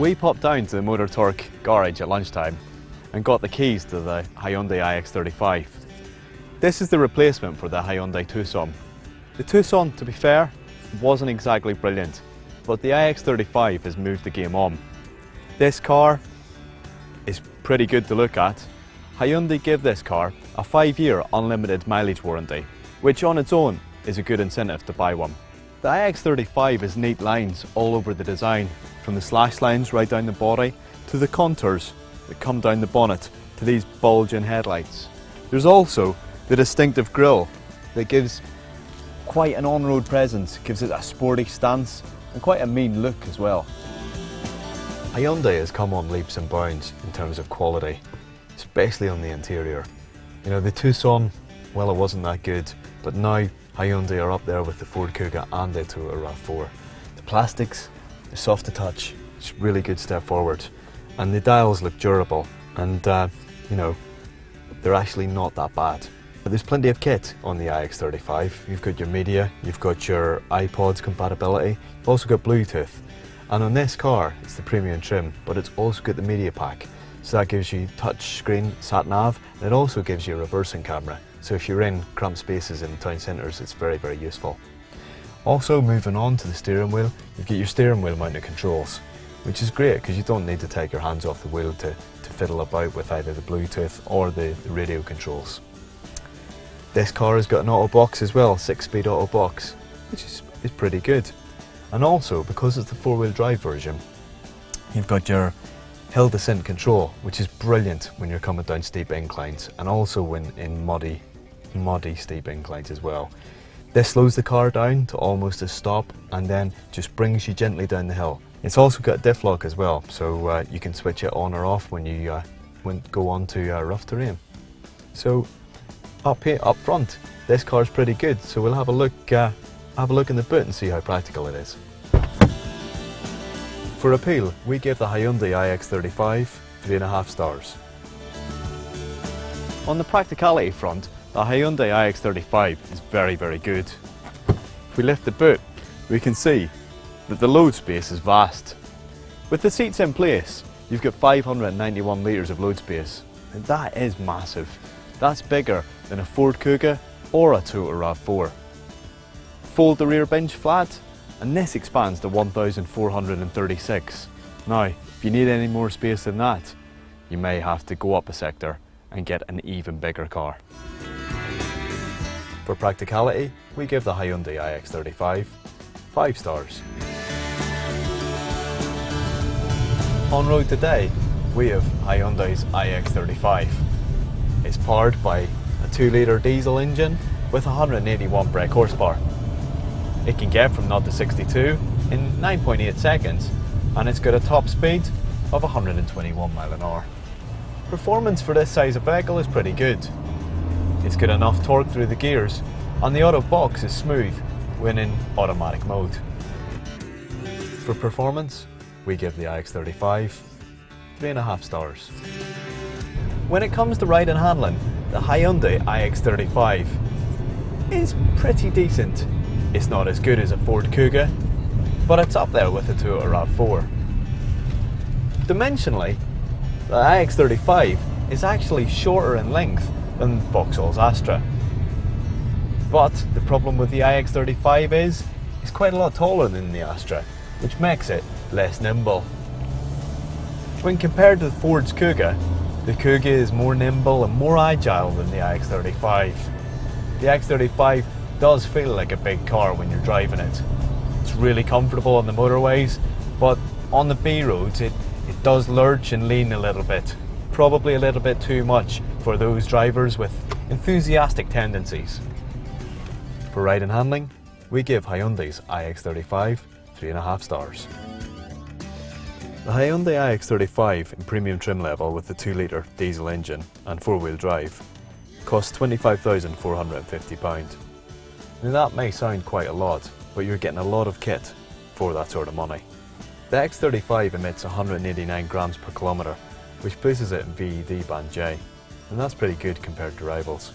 We popped down to the Motor Torque garage at lunchtime and got the keys to the Hyundai ix35. This is the replacement for the Hyundai Tucson. The Tucson, to be fair, wasn't exactly brilliant, but the ix35 has moved the game on. This car is pretty good to look at. Hyundai give this car a 5-year unlimited mileage warranty, which on its own is a good incentive to buy one. The ix35 has neat lines all over the design, from the slash lines right down the body to the contours that come down the bonnet to these bulging headlights. There's also the distinctive grille that gives quite an on-road presence, gives it a sporty stance and quite a mean look as well. Hyundai has come on leaps and bounds in terms of quality, especially on the interior. You know, the Tucson, well, it wasn't that good, but now Hyundai are up there with the Ford Kuga and the Toyota RAV4. The plastics are soft to touch, it's a really good step forward. And the dials look durable and, you know, they're actually not that bad. But there's plenty of kit on the ix35. You've got your media, you've got your iPods compatibility, you've also got Bluetooth. And on this car, it's the premium trim, but it's also got the media pack. So that gives you touch screen, sat nav, and it also gives you a reversing camera. So if you're in cramped spaces in town centres, it's very, very useful. Also, moving on to the steering wheel, you've got your steering wheel mounted controls, which is great because you don't need to take your hands off the wheel to fiddle about with either the Bluetooth or the radio controls. This car has got an auto box as well, 6-speed auto box, which is pretty good. And also, because it's the 4-wheel drive version, you've got your hill descent control, which is brilliant when you're coming down steep inclines, and also when in muddy steep inclines as well. This slows the car down to almost a stop and then just brings you gently down the hill. It's also got diff lock as well, so you can switch it on or off when you go on to rough terrain. So up front, this car's pretty good. So we'll have a look in the boot and see how practical it is. For appeal, we give the Hyundai ix35 3.5 stars. On the practicality front, the Hyundai ix35 is very, very good. If we lift the boot, we can see that the load space is vast. With the seats in place, you've got 591 litres of load space, and that is massive. That's bigger than a Ford Kuga or a Toyota RAV4. Fold the rear bench flat, and this expands to 1,436. Now, if you need any more space than that, you may have to go up a sector and get an even bigger car. For practicality, we give the Hyundai ix35 5 stars. On road today, we have Hyundai's ix35. It's powered by a 2-litre diesel engine with 181 brake horsepower. It can get from 0 to 62 in 9.8 seconds, and it's got a top speed of 121 miles an hour. Performance for this size of vehicle is pretty good. It's got enough torque through the gears, and the auto box is smooth when in automatic mode. For performance, we give the ix35 3.5 stars. When it comes to ride and handling, the Hyundai ix35 is pretty decent. It's not as good as a Ford Kuga, but it's up there with the Toyota RAV4. Dimensionally, the ix35 is actually shorter in length than Vauxhall's Astra. But the problem with the ix35 is it's quite a lot taller than the Astra, which makes it less nimble. When compared to Ford's Kuga, the Kuga is more nimble and more agile than the ix35. The ix35 does feel like a big car when you're driving it. It's really comfortable on the motorways, but on the B roads it does lurch and lean a little bit. Probably a little bit too much for those drivers with enthusiastic tendencies. For ride and handling, we give Hyundai's ix35 3.5 stars. The Hyundai ix35 in premium trim level with the 2-litre diesel engine and 4-wheel drive costs £25,450. Now that may sound quite a lot, but you're getting a lot of kit for that sort of money. The X35 emits 189 grams per kilometre, which places it in VED Band J, and that's pretty good compared to rivals.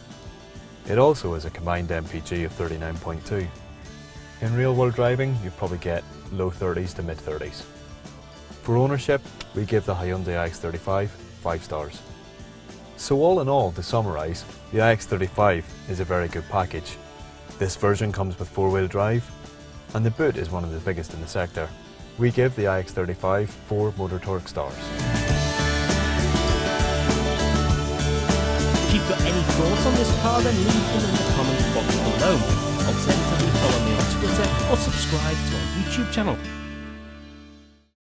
It also has a combined MPG of 39.2. In real world driving, you'd probably get low 30s to mid 30s. For ownership, we give the Hyundai ix35 5 stars. So all in all, to summarise, the ix35 is a very good package. This version comes with 4-wheel drive, and the boot is one of the biggest in the sector. We give the ix35 4 motor torque stars. If you've got any thoughts on this car, then leave them in the comment box below. Alternatively, follow me on Twitter or subscribe to our YouTube channel.